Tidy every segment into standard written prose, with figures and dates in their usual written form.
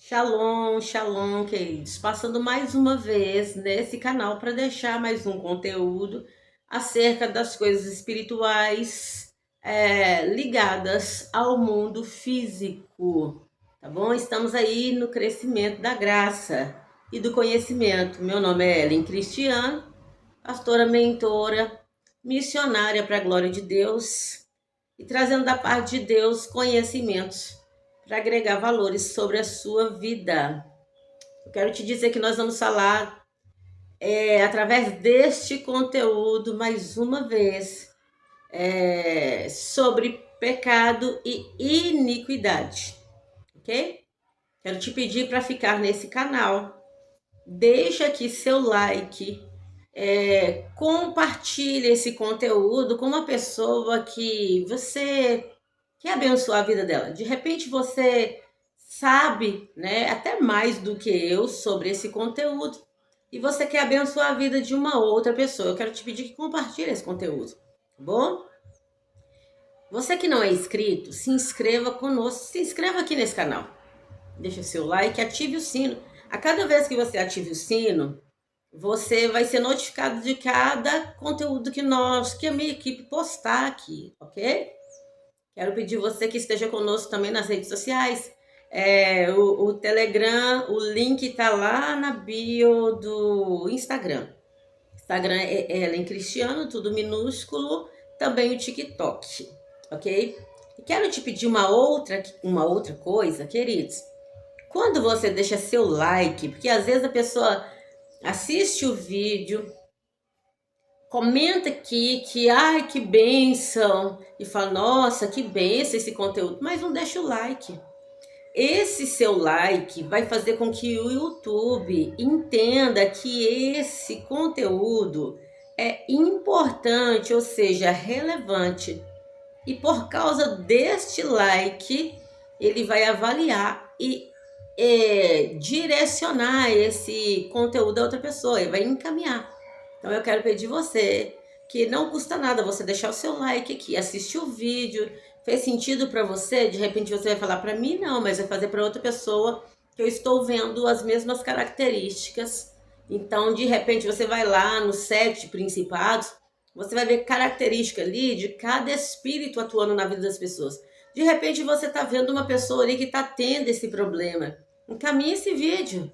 Shalom, shalom, queridos. Passando mais uma vez nesse canal para deixar mais um conteúdo acerca das coisas espirituais ligadas ao mundo físico, tá bom? Estamos aí no crescimento da graça e do conhecimento. Meu nome é Ellen Cristiano, pastora mentora, missionária para a glória de Deus e trazendo da parte de Deus conhecimentos para agregar valores sobre a sua vida. Eu quero te dizer que nós vamos falar, através deste conteúdo, mais uma vez, sobre pecado e iniquidade, ok? Quero te pedir para ficar nesse canal, deixa aqui seu like, compartilhe esse conteúdo com uma pessoa que você quer abençoar a vida dela. De repente você sabe, né, até mais do que eu sobre esse conteúdo e você quer abençoar a vida de uma outra pessoa. Eu quero te pedir que compartilhe esse conteúdo, tá bom? Você que não é inscrito, se inscreva conosco, se inscreva aqui nesse canal. Deixa seu like, ative o sino. A cada vez que você ative o sino, você vai ser notificado de cada conteúdo que a minha equipe postar aqui, ok? Quero pedir você que esteja conosco também nas redes sociais. O Telegram, o link tá lá na bio do Instagram. Instagram é Ellen Cristiano, tudo minúsculo. Também o TikTok, ok? E quero te pedir uma outra coisa, queridos. Quando você deixa seu like, porque às vezes a pessoa assiste o vídeo, comenta aqui que, ai, que bênção, e fala, nossa, que bênção esse conteúdo, mas não deixa o like. Esse seu like vai fazer com que o YouTube entenda que esse conteúdo é importante, ou seja, relevante. E por causa deste like, ele vai avaliar e direcionar esse conteúdo a outra pessoa, ele vai encaminhar. Então eu quero pedir você que não custa nada você deixar o seu like aqui, assistir o vídeo, fez sentido para você? De repente você vai falar para mim, não, mas vai fazer para outra pessoa que eu estou vendo as mesmas características. Então de repente você vai lá nos 7 principados, você vai ver característica ali de cada espírito atuando na vida das pessoas. De repente você está vendo uma pessoa ali que está tendo esse problema. Encaminhe esse vídeo.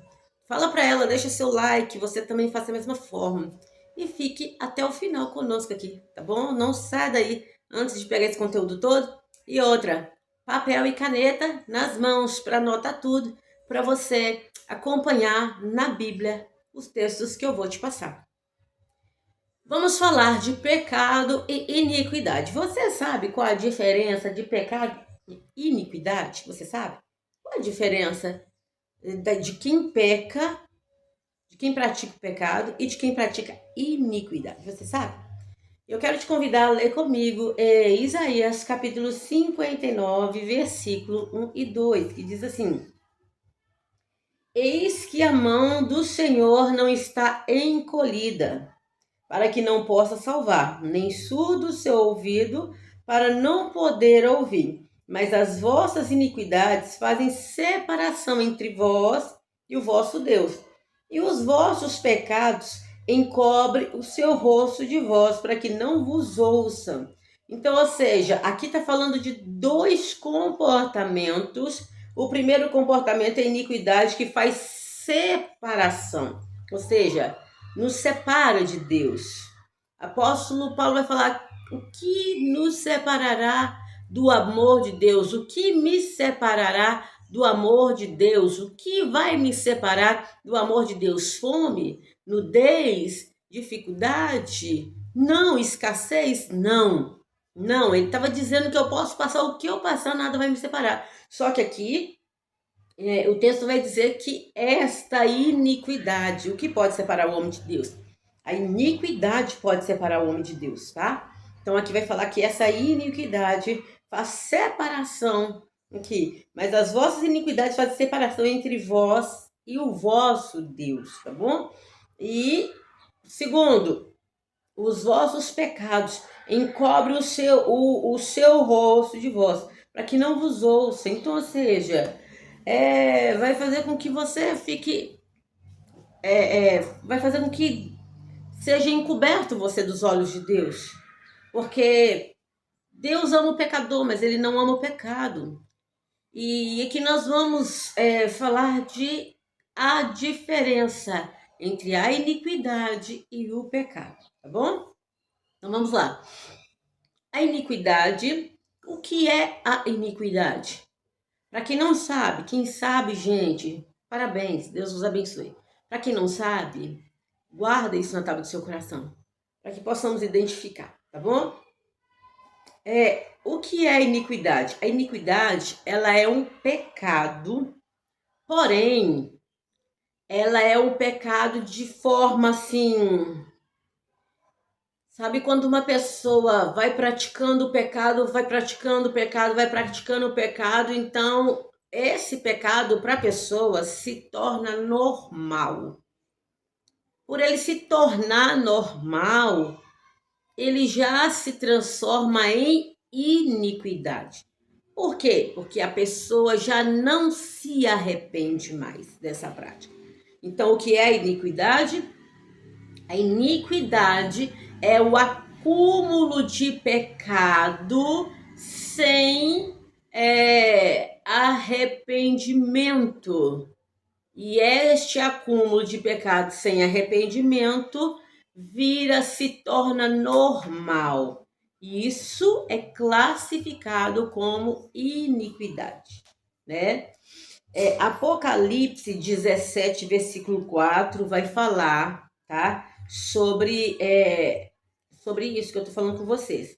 Fala para ela, deixa seu like, você também faça a mesma forma. E fique até o final conosco aqui, tá bom? Não saia daí antes de pegar esse conteúdo todo. E outra, papel e caneta nas mãos para anotar tudo, para você acompanhar na Bíblia os textos que eu vou te passar. Vamos falar de pecado e iniquidade. Você sabe qual a diferença de pecado e iniquidade? Você sabe? Qual a diferença de quem peca, de quem pratica o pecado e de quem pratica iniquidade? Você sabe? Eu quero te convidar a ler comigo Isaías capítulo 59, versículo 1 e 2, que diz assim: Eis que a mão do Senhor não está encolhida, para que não possa salvar, nem surdo o seu ouvido, para não poder ouvir. Mas as vossas iniquidades fazem separação entre vós e o vosso Deus, e os vossos pecados encobre o seu rosto de vós, para que não vos ouçam. Então, ou seja, aqui está falando de 2 comportamentos. O primeiro comportamento é a iniquidade, que faz separação, ou seja, nos separa de Deus. Apóstolo Paulo vai falar: o que nos separará do amor de Deus? O que me separará do amor de Deus? O que vai me separar do amor de Deus? Fome? Nudez? Dificuldade? Não. Escassez? Não. Não, ele estava dizendo que eu posso passar o que eu passar, nada vai me separar. Só que aqui o texto vai dizer que esta iniquidade, o que pode separar o homem de Deus? A iniquidade pode separar o homem de Deus, tá? Então aqui vai falar que essa iniquidade faz separação aqui. Mas as vossas iniquidades fazem separação entre vós e o vosso Deus, tá bom? E segundo, os vossos pecados encobrem o seu rosto de vós, para que não vos ouça. Então, ou seja, vai fazer com que você fique, vai fazer com que seja encoberto você dos olhos de Deus, porque Deus ama o pecador, mas ele não ama o pecado. E aqui nós vamos falar de a diferença entre a iniquidade e o pecado, tá bom? Então vamos lá. A iniquidade, o que é a iniquidade? Para quem não sabe, quem sabe, gente, parabéns, Deus os abençoe. Para quem não sabe, guarda isso na tábua do seu coração, para que possamos identificar, tá bom? O que é a iniquidade? A iniquidade, ela é um pecado, porém, ela é um pecado de forma assim. Sabe quando uma pessoa vai praticando o pecado, vai praticando o pecado, vai praticando o pecado, então esse pecado para a pessoa se torna normal. Por ele se tornar normal, ele já se transforma em iniquidade. Por quê? Porque a pessoa já não se arrepende mais dessa prática. Então, o que é a iniquidade? A iniquidade é o acúmulo de pecado sem arrependimento. E este acúmulo de pecado sem arrependimento se torna normal. Isso é classificado como iniquidade, né? Apocalipse 17, versículo 4, vai falar, tá? Sobre isso que eu tô falando com vocês.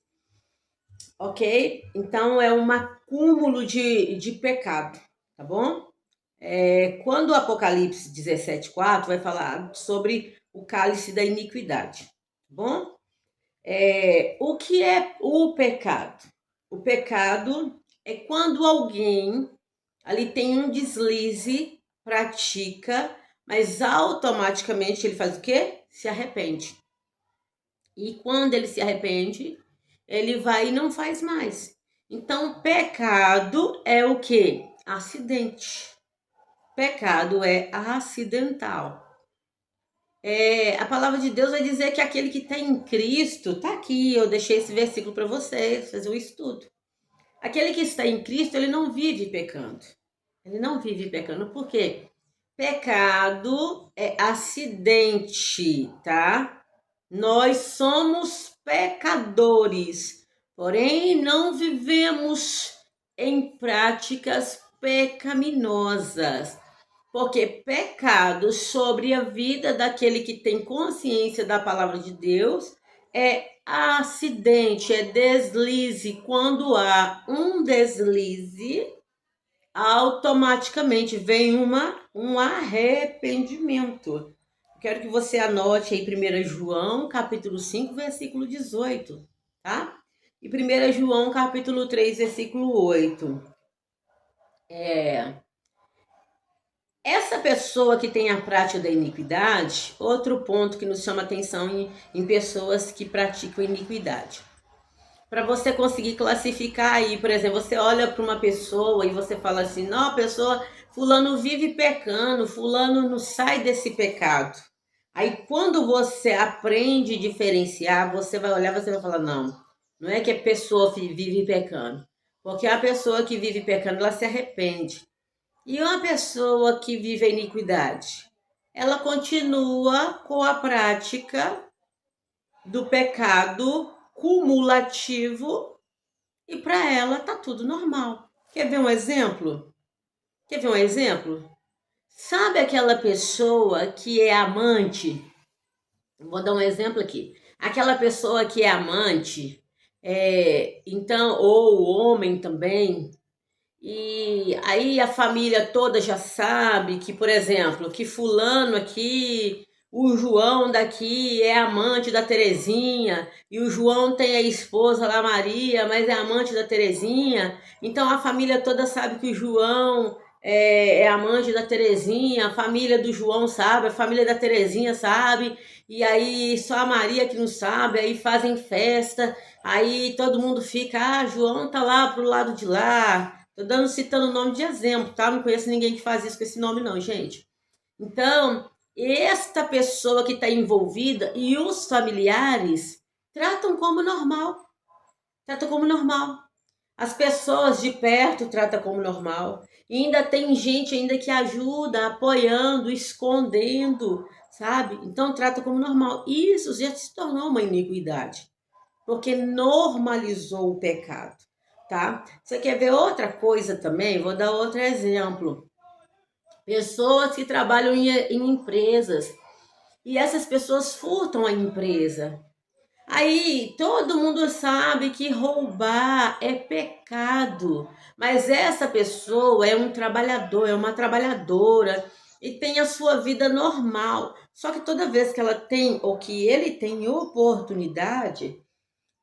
Ok? Então, é um acúmulo de pecado, tá bom? Quando o Apocalipse 17, 4 vai falar sobre o cálice da iniquidade, tá bom? O que é o pecado? O pecado é quando alguém ali tem um deslize, pratica, mas automaticamente ele faz o quê? Se arrepende. E quando ele se arrepende, ele vai e não faz mais. Então, pecado é o quê? Acidente. Pecado é acidental. A palavra de Deus vai dizer que aquele que tem em Cristo, tá aqui, eu deixei esse versículo para vocês, fazer o estudo. Aquele que está em Cristo, ele não vive pecando. Ele não vive pecando. Por quê? Pecado é acidente, tá? Nós somos pecadores, porém não vivemos em práticas pecaminosas. Porque pecado sobre a vida daquele que tem consciência da palavra de Deus é acidente, é deslize. Quando há um deslize, automaticamente vem um arrependimento. Quero que você anote aí 1 João, capítulo 5, versículo 18, tá? E 1 João, capítulo 3, versículo 8. Essa pessoa que tem a prática da iniquidade, outro ponto que nos chama atenção em pessoas que praticam iniquidade. Para você conseguir classificar aí, por exemplo, você olha para uma pessoa e você fala assim, não, a pessoa, fulano vive pecando, fulano não sai desse pecado. Aí quando você aprende a diferenciar, você vai olhar, você vai falar, não é que a pessoa vive pecando. Porque a pessoa que vive pecando, ela se arrepende. E uma pessoa que vive a iniquidade, ela continua com a prática do pecado cumulativo e para ela tá tudo normal. Quer ver um exemplo? Sabe aquela pessoa que é amante? Vou dar um exemplo aqui. Aquela pessoa que é amante, então, ou o homem também, e aí a família toda já sabe que, por exemplo, que fulano aqui, o João daqui é amante da Terezinha, e o João tem a esposa lá, Maria, mas é amante da Terezinha. Então a família toda sabe que o João é amante da Terezinha, a família do João sabe, a família da Terezinha sabe, e aí só a Maria que não sabe, aí fazem festa, aí todo mundo fica, João tá lá pro lado de lá, Citando o nome de exemplo, tá? Não conheço ninguém que faz isso com esse nome, não, gente. Então, esta pessoa que está envolvida e os familiares tratam como normal. Tratam como normal. As pessoas de perto tratam como normal. E ainda tem gente ainda que ajuda, apoiando, escondendo, sabe? Então trata como normal. Isso já se tornou uma iniquidade, porque normalizou o pecado, tá? Você quer ver outra coisa também? Vou dar outro exemplo. Pessoas que trabalham em empresas e essas pessoas furtam a empresa. Aí todo mundo sabe que roubar é pecado, mas essa pessoa é um trabalhador, é uma trabalhadora e tem a sua vida normal. Só que toda vez que ela tem ou que ele tem oportunidade,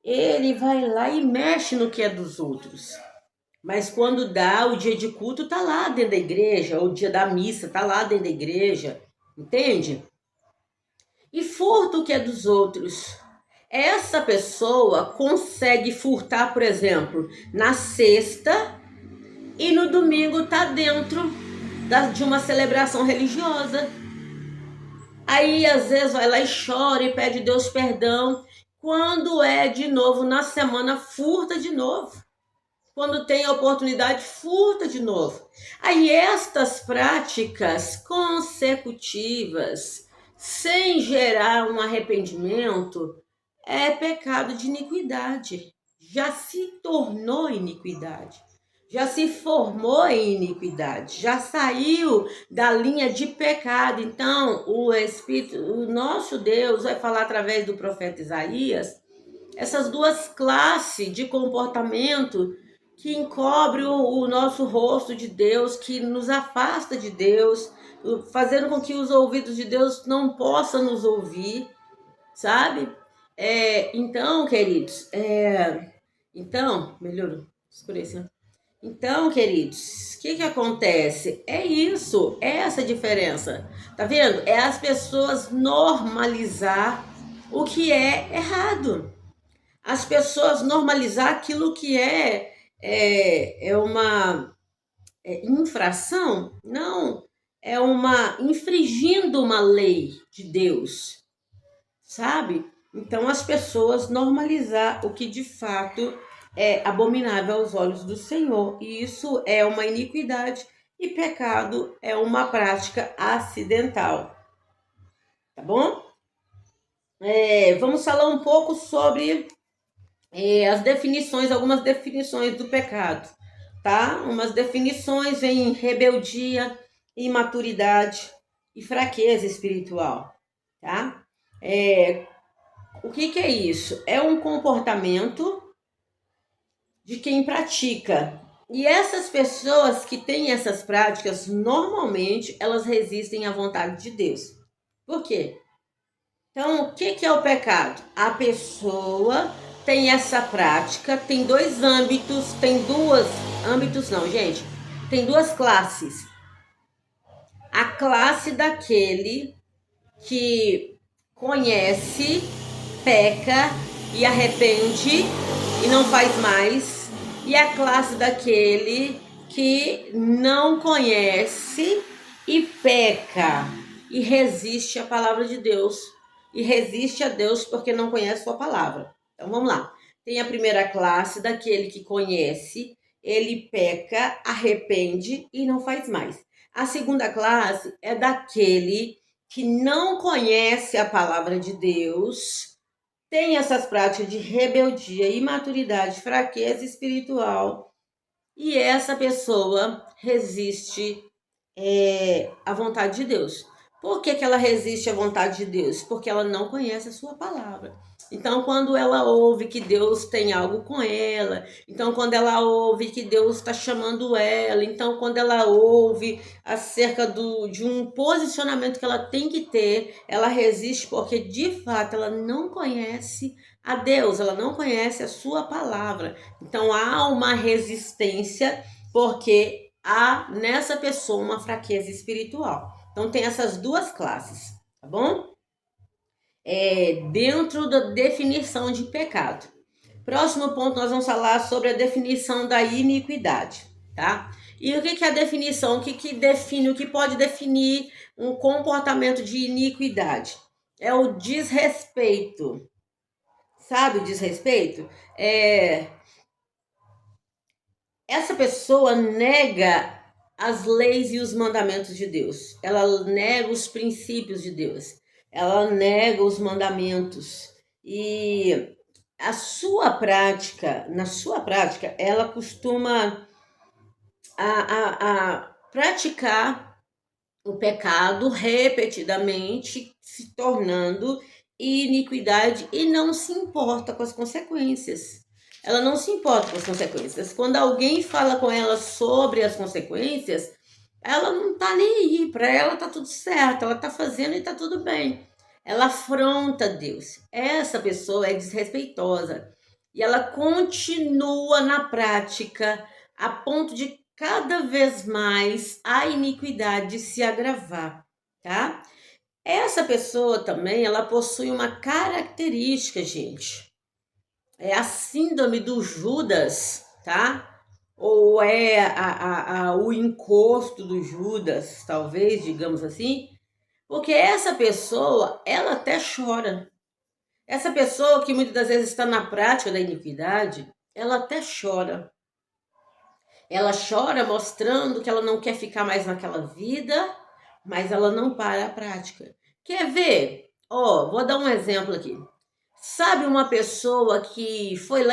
ele vai lá e mexe no que é dos outros. Mas quando dá o dia de culto, tá lá dentro da igreja, ou o dia da missa, tá lá dentro da igreja, entende? E furta o que é dos outros. Essa pessoa consegue furtar, por exemplo, na sexta e no domingo tá dentro de uma celebração religiosa. Aí às vezes vai lá e chora e pede Deus perdão. Quando é de novo na semana, furta de novo. Quando tem a oportunidade, furta de novo. Aí estas práticas consecutivas, sem gerar um arrependimento, é pecado de iniquidade. Já se tornou iniquidade. Já se formou em iniquidade. Já saiu da linha de pecado. Então, o Espírito, o nosso Deus vai falar através do profeta Isaías essas duas classes de comportamento que encobre o nosso rosto de Deus, que nos afasta de Deus, fazendo com que os ouvidos de Deus não possam nos ouvir, sabe? Então, queridos, então, melhorou, escureceu. Então, queridos, o que acontece? É isso, é essa a diferença. Tá vendo? É as pessoas normalizar o que é errado. As pessoas normalizar aquilo que é uma infração, não, é uma infringindo uma lei de Deus, sabe? Então as pessoas normalizar o que de fato é abominável aos olhos do Senhor, e isso é uma iniquidade e pecado é uma prática acidental, tá bom? Vamos falar um pouco sobre as definições, algumas definições do pecado, tá? Umas definições em rebeldia, imaturidade e fraqueza espiritual, tá? O que é isso? É um comportamento de quem pratica. E essas pessoas que têm essas práticas, normalmente, elas resistem à vontade de Deus. Por quê? Então, o que é o pecado? A pessoa tem essa prática, tem dois âmbitos, tem duas classes. A classe daquele que conhece, peca e arrepende e não faz mais, e a classe daquele que não conhece e peca e resiste à palavra de Deus, e resiste a Deus porque não conhece sua palavra. Então vamos lá. Tem a primeira classe daquele que conhece, ele peca, arrepende e não faz mais. A segunda classe é daquele que não conhece a palavra de Deus, tem essas práticas de rebeldia, imaturidade, fraqueza espiritual, e essa pessoa resiste à vontade de Deus. Por que ela resiste à vontade de Deus? Porque ela não conhece a sua palavra. Então, quando ela ouve que Deus tem algo com ela, então, quando ela ouve que Deus está chamando ela, então, quando ela ouve acerca de um posicionamento que ela tem que ter, ela resiste porque, de fato, ela não conhece a Deus, ela não conhece a sua palavra. Então, há uma resistência porque há nessa pessoa uma fraqueza espiritual. Então, tem essas duas classes, tá bom? Dentro da definição de pecado. Próximo ponto, nós vamos falar sobre a definição da iniquidade. tá? E o que que é a definição? O que que define, o que pode definir um comportamento de iniquidade? É o desrespeito. Sabe o desrespeito? É, essa pessoa nega as leis e os mandamentos de Deus. Ela nega os princípios de Deus. Ela nega os mandamentos. E a sua prática, na sua prática, ela costuma a praticar o pecado repetidamente, se tornando iniquidade e não se importa com as consequências. Ela não se importa com as consequências. Quando alguém fala com ela sobre as consequências, ela não tá nem aí. Para ela tá tudo certo, ela tá fazendo e tá tudo bem. Ela afronta Deus. Essa pessoa é desrespeitosa e ela continua na prática a ponto de cada vez mais a iniquidade se agravar, tá? Essa pessoa também, ela possui uma característica, gente. É a síndrome do Judas, tá? Ou é o encosto do Judas, talvez, digamos assim. Porque essa pessoa, ela até chora. Essa pessoa que muitas das vezes está na prática da iniquidade, ela até chora. Ela chora mostrando que ela não quer ficar mais naquela vida, mas ela não para a prática. Quer ver? Ó, vou dar um exemplo aqui. Sabe uma pessoa que foi lá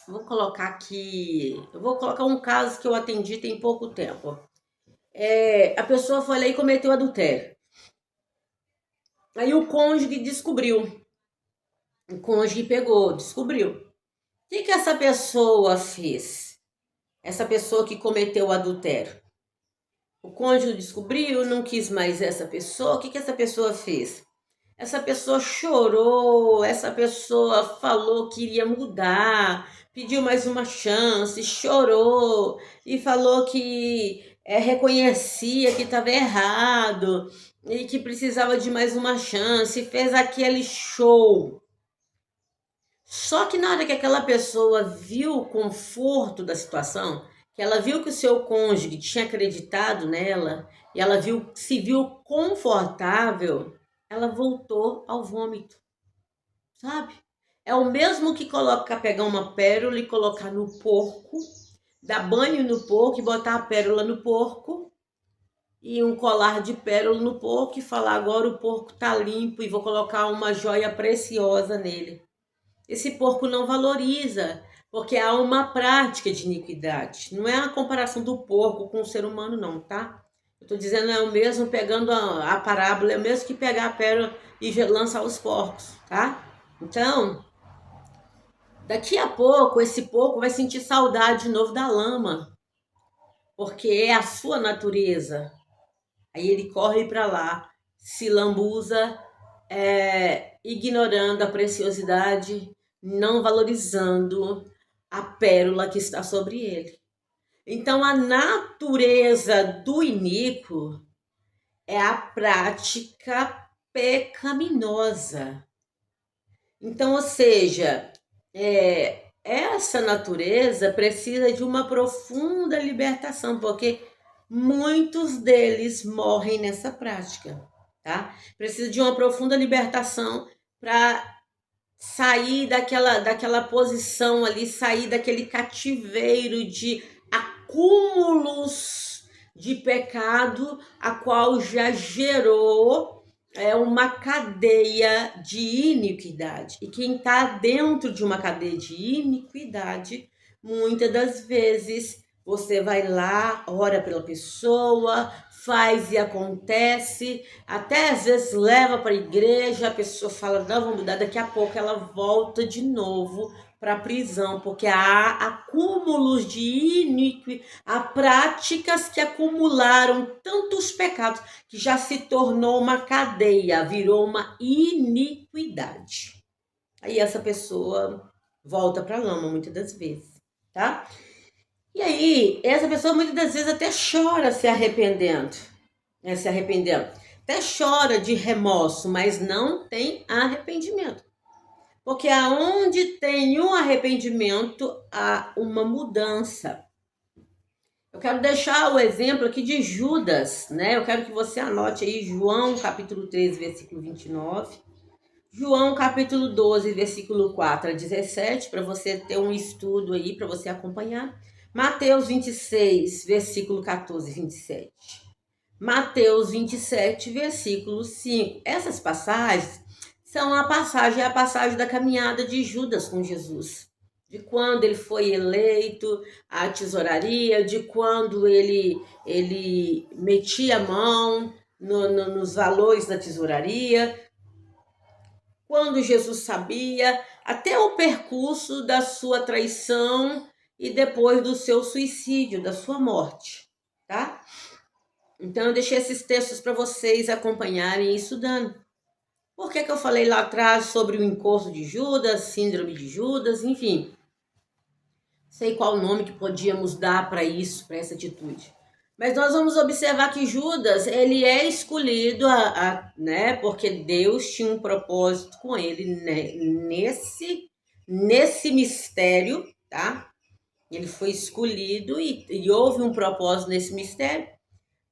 vou colocar aqui, eu vou colocar um caso que eu atendi tem pouco tempo. A pessoa foi lá e cometeu adultério. Aí o cônjuge descobriu. O cônjuge pegou, descobriu. O que essa pessoa fez? Essa pessoa que cometeu o adultério. O cônjuge descobriu, não quis mais essa pessoa. O que essa pessoa fez? Essa pessoa chorou, essa pessoa falou que iria mudar, pediu mais uma chance, chorou e falou que reconhecia que estava errado e que precisava de mais uma chance, fez aquele show. Só que na hora que aquela pessoa viu o conforto da situação, que ela viu que o seu cônjuge tinha acreditado nela, e ela se viu confortável, ela voltou ao vômito, sabe? É o mesmo que pegar uma pérola e colocar no porco, dar banho no porco e botar a pérola no porco, e um colar de pérola no porco e falar agora o porco tá limpo e vou colocar uma joia preciosa nele. Esse porco não valoriza, porque há uma prática de iniquidade. Não é a comparação do porco com o ser humano, não, tá? Eu tô dizendo é o mesmo, pegando a parábola, é o mesmo que pegar a pérola e lançar os porcos, tá? Então, daqui a pouco, esse porco vai sentir saudade de novo da lama, porque é a sua natureza. Aí ele corre para lá, se lambuza, ignorando a preciosidade, não valorizando a pérola que está sobre ele. Então, a natureza do iníquo é a prática pecaminosa. Então, ou seja, essa natureza precisa de uma profunda libertação, porque muitos deles morrem nessa prática, tá? Precisa de uma profunda libertação para sair daquela posição ali, sair daquele cativeiro de acúmulos de pecado, a qual já gerou uma cadeia de iniquidade. E quem está dentro de uma cadeia de iniquidade, muitas das vezes você vai lá, ora pela pessoa, faz e acontece, até às vezes leva para a igreja, a pessoa fala, não, vou mudar, daqui a pouco ela volta de novo para a prisão, porque há acúmulos de iniquidade, há práticas que acumularam tantos pecados que já se tornou uma cadeia, virou uma iniquidade. Aí essa pessoa volta para a lama muitas das vezes, tá? E aí, essa pessoa muitas das vezes até chora se arrependendo, até chora de remorso, mas não tem arrependimento. Porque aonde tem um arrependimento, há uma mudança. Eu quero deixar o exemplo aqui de Judas, né? Eu quero que você anote aí João capítulo 13, versículo 29. João capítulo 12, versículo 4 a 17, para você ter um estudo aí, para você acompanhar. Mateus 26, versículo 14 e 27. Mateus 27, versículo 5. Essas passagens são a passagem da caminhada de Judas com Jesus. De quando ele foi eleito à tesouraria, de quando ele metia a mão nos valores da tesouraria, quando Jesus sabia, até o percurso da sua traição e depois do seu suicídio, da sua morte, tá? Então eu deixei esses textos para vocês acompanharem e estudando. Por que eu falei lá atrás sobre o encosto de Judas, síndrome de Judas, enfim. Sei qual o nome que podíamos dar para isso, para essa atitude. Mas nós vamos observar que Judas, ele é escolhido, né, porque Deus tinha um propósito com ele, né, nesse mistério, tá? Ele foi escolhido e houve um propósito nesse mistério.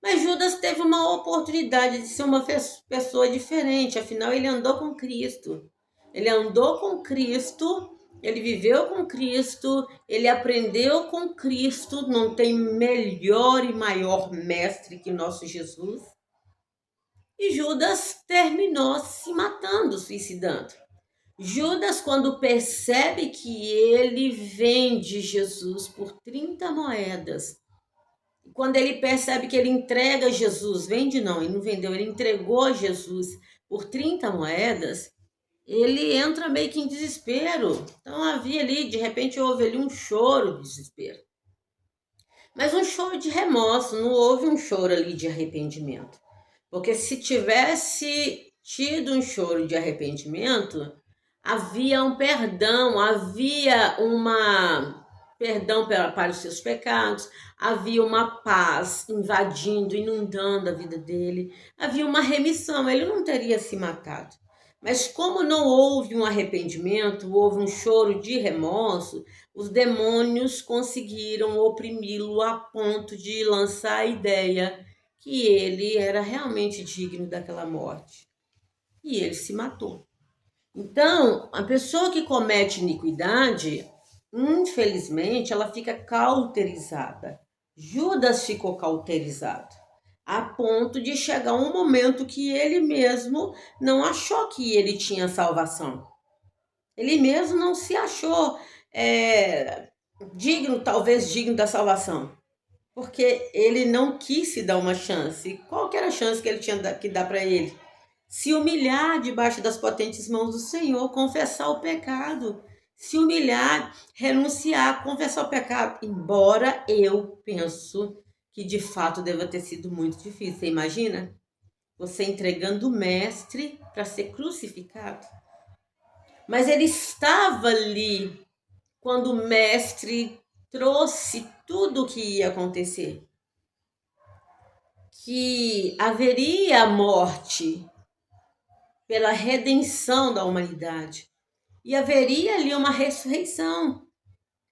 Mas Judas teve uma oportunidade de ser uma pessoa diferente, afinal ele andou com Cristo. Ele andou com Cristo, ele viveu com Cristo, ele aprendeu com Cristo, não tem melhor e maior mestre que nosso Jesus. E Judas terminou se matando, suicidando. Judas, quando percebe que ele vende Jesus por 30 moedas, quando ele percebe que ele entrega Jesus, vende não, ele não vendeu, ele entregou Jesus por 30 moedas, ele entra meio que em desespero. Então havia ali, de repente houve ali um choro de desespero. Mas um choro de remorso, não houve um choro ali de arrependimento. Porque se tivesse tido um choro de arrependimento, havia um perdão, havia uma perdão para os seus pecados, havia uma paz invadindo, inundando a vida dele, havia uma remissão, ele não teria se matado. Mas como não houve um arrependimento, houve um choro de remorso, os demônios conseguiram oprimi-lo a ponto de lançar a ideia que ele era realmente digno daquela morte. E ele se matou. Então, a pessoa que comete iniquidade, infelizmente, ela fica cauterizada. Judas ficou cauterizado, a ponto de chegar um momento que ele mesmo não achou que ele tinha salvação. Ele mesmo não se achou digno, talvez digno da salvação, porque ele não quis se dar uma chance. Qual que era a chance que ele tinha que dar para ele? Se humilhar debaixo das potentes mãos do Senhor, confessar o pecado, se humilhar, renunciar, confessar o pecado. Embora eu penso que de fato deva ter sido muito difícil. Você imagina? Você entregando o mestre para ser crucificado. Mas ele estava ali quando o mestre trouxe tudo o que ia acontecer. Que haveria a morte pela redenção da humanidade. E haveria ali uma ressurreição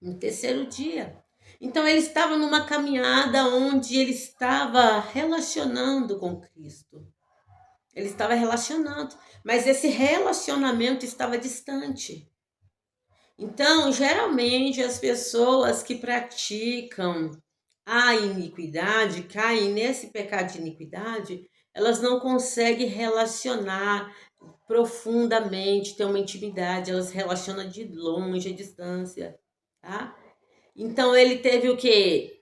no terceiro dia. Então ele estava numa caminhada onde ele estava relacionando com Cristo. Ele estava relacionando, mas esse relacionamento estava distante. Então, geralmente, as pessoas que praticam a iniquidade, caem nesse pecado de iniquidade, elas não conseguem relacionar profundamente, ter uma intimidade, elas relacionam de longe, à distância, tá? Então, ele teve o quê?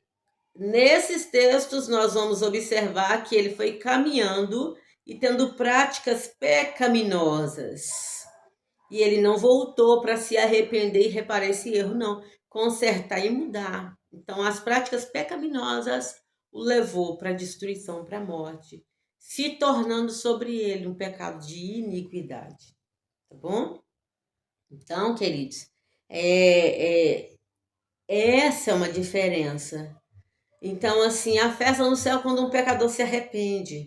Nesses textos, nós vamos observar que ele foi caminhando e tendo práticas pecaminosas. E ele não voltou para se arrepender e reparar esse erro, não. Consertar e mudar. Então, as práticas pecaminosas o levou para a destruição, para a morte, se tornando sobre ele um pecado de iniquidade. Tá bom? Então, queridos, essa é uma diferença. Então, assim, a festa no céu quando um pecador se arrepende,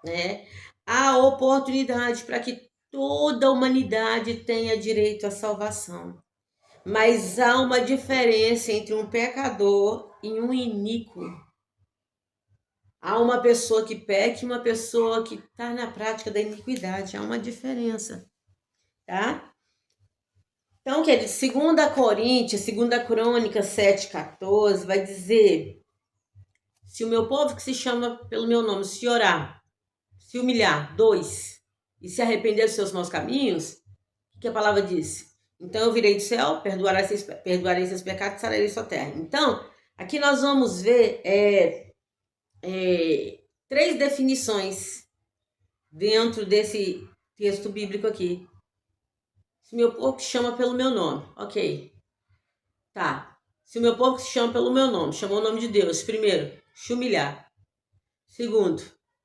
né? Há oportunidade para que toda a humanidade tenha direito à salvação. Mas há uma diferença entre um pecador e um iníquo. Há uma pessoa que peca e uma pessoa que está na prática da iniquidade. Há uma diferença, tá? Então, querido, 2 Coríntios, 2 Crônicas 7,14 vai dizer: se o meu povo que se chama pelo meu nome se orar, se humilhar, 2, e se arrepender dos seus maus caminhos, o que a palavra diz? Então eu virei do céu, perdoarei seus pecados e sararei sua terra. Então, aqui nós vamos ver 3 definições dentro desse texto bíblico aqui. Se o meu povo se chama pelo meu nome, ok. Tá. Se o meu povo se chama pelo meu nome, chamou o nome de Deus. Primeiro, se humilhar. Segundo,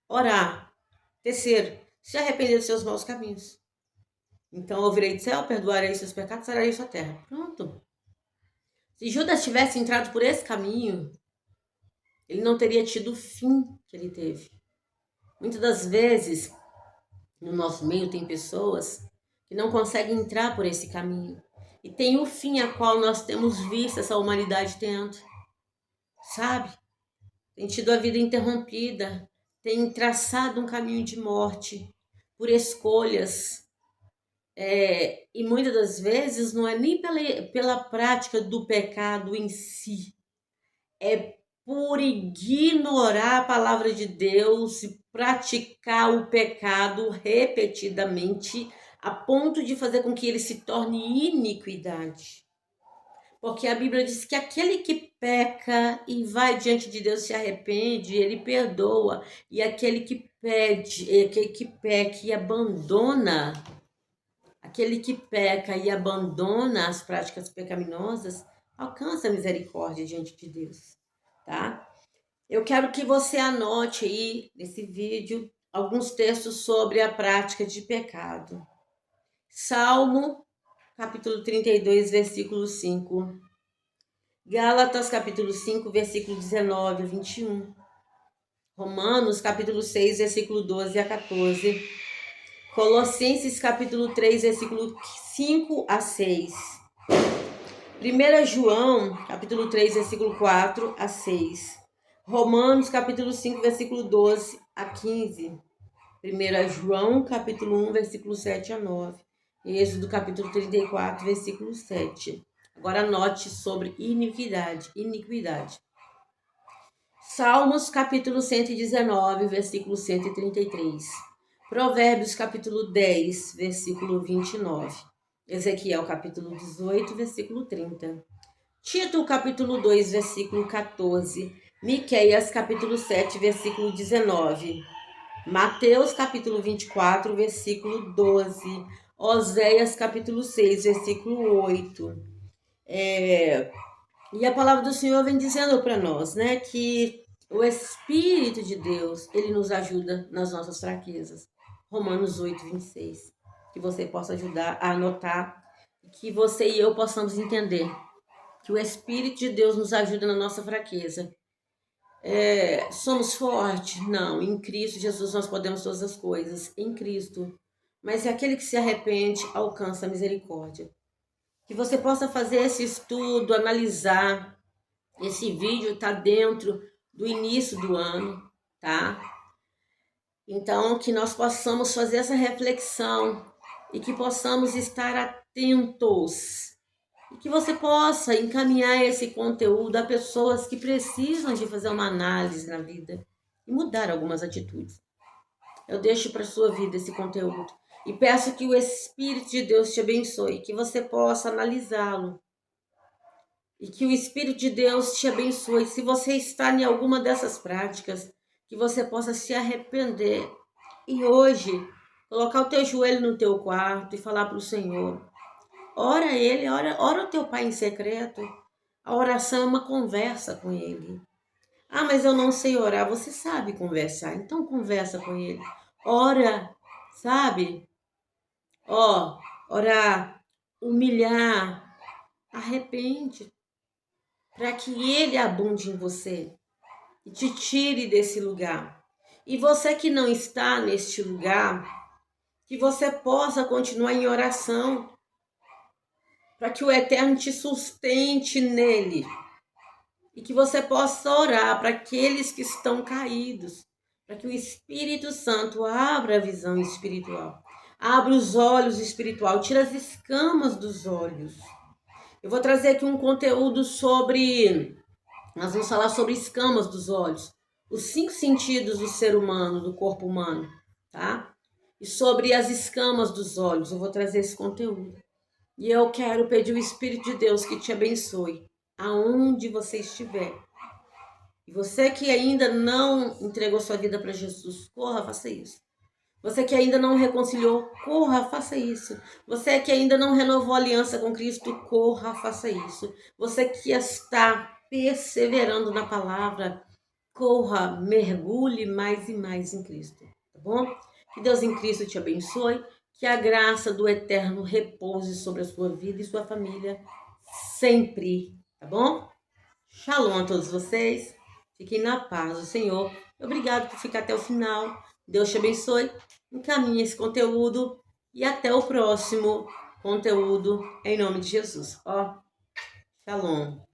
orar. Terceiro, se arrepender dos seus maus caminhos. Então eu virei do céu, perdoarei seus pecados, sararei sua terra. Pronto. Se Judas tivesse entrado por esse caminho, ele não teria tido o fim que ele teve. Muitas das vezes, no nosso meio tem pessoas que não conseguem entrar por esse caminho. E tem o fim a qual nós temos visto essa humanidade tendo. Sabe? Tem tido a vida interrompida, tem traçado um caminho de morte por escolhas. E muitas das vezes não é nem pela prática do pecado em si, é por ignorar a palavra de Deus e praticar o pecado repetidamente a ponto de fazer com que ele se torne iniquidade. Porque a Bíblia diz que aquele que peca e vai diante de Deus se arrepende, ele perdoa. E aquele que peca e abandona, aquele que peca e abandona as práticas pecaminosas, alcança a misericórdia diante de Deus, tá? Eu quero que você anote aí nesse vídeo alguns textos sobre a prática de pecado. Salmo, capítulo 32, versículo 5. Gálatas, capítulo 5, versículo 19 a 21. Romanos, capítulo 6, versículo 12 a 14. Colossenses, capítulo 3, versículo 5 a 6. 1 João, capítulo 3, versículo 4 a 6. Romanos, capítulo 5, versículo 12 a 15. 1 João, capítulo 1, versículo 7 a 9. Êxodo, capítulo 34, versículo 7. Agora anote sobre iniquidade. Salmos, capítulo 119, versículo 133. Provérbios, capítulo 10, versículo 29. Ezequiel, capítulo 18, versículo 30. Tito, capítulo 2, versículo 14. Miqueias, capítulo 7, versículo 19. Mateus, capítulo 24, versículo 12. Oséias, capítulo 6, versículo 8. E a palavra do Senhor vem dizendo para nós, né, que o Espírito de Deus, ele nos ajuda nas nossas fraquezas. Romanos 8, 26. Que você possa ajudar a anotar, que você e eu possamos entender que o Espírito de Deus nos ajuda na nossa fraqueza. Somos fortes? Não. Em Cristo Jesus nós podemos todas as coisas. Em Cristo. Mas é aquele que se arrepende alcança a misericórdia. Que você possa fazer esse estudo, analisar. Esse vídeo está dentro do início do ano, tá? Então, que nós possamos fazer essa reflexão e que possamos estar atentos. E que você possa encaminhar esse conteúdo a pessoas que precisam de fazer uma análise na vida e mudar algumas atitudes. Eu deixo para sua vida esse conteúdo e peço que o Espírito de Deus te abençoe, que você possa analisá-lo. E que o Espírito de Deus te abençoe. Se você está em alguma dessas práticas, que você possa se arrepender. E hoje, colocar o teu joelho no teu quarto e falar para o Senhor. Ora Ele, ora o teu Pai em secreto. A oração é uma conversa com Ele. Ah, mas eu não sei orar. Você sabe conversar, então conversa com Ele. Ora, sabe? Orar, humilhar, arrepende. Para que Ele abunde em você e te tire desse lugar. E você que não está neste lugar, que você possa continuar em oração, para que o Eterno te sustente nele, e que você possa orar para aqueles que estão caídos, para que o Espírito Santo abra a visão espiritual, abra os olhos espiritual, tira as escamas dos olhos. Eu vou trazer aqui um conteúdo sobre, nós vamos falar sobre escamas dos olhos, os 5 sentidos do ser humano, do corpo humano, tá? E sobre as escamas dos olhos, eu vou trazer esse conteúdo. E eu quero pedir o Espírito de Deus que te abençoe, aonde você estiver. E você que ainda não entregou sua vida para Jesus, corra, faça isso. Você que ainda não reconciliou, corra, faça isso. Você que ainda não renovou a aliança com Cristo, corra, faça isso. Você que está perseverando na palavra, corra, mergulhe mais e mais em Cristo, tá bom? Que Deus em Cristo te abençoe, que a graça do Eterno repouse sobre a sua vida e sua família sempre, tá bom? Shalom a todos vocês, fiquem na paz do Senhor. Obrigado por ficar até o final. Deus te abençoe, encaminhe esse conteúdo e até o próximo conteúdo, em nome de Jesus. Ó, shalom.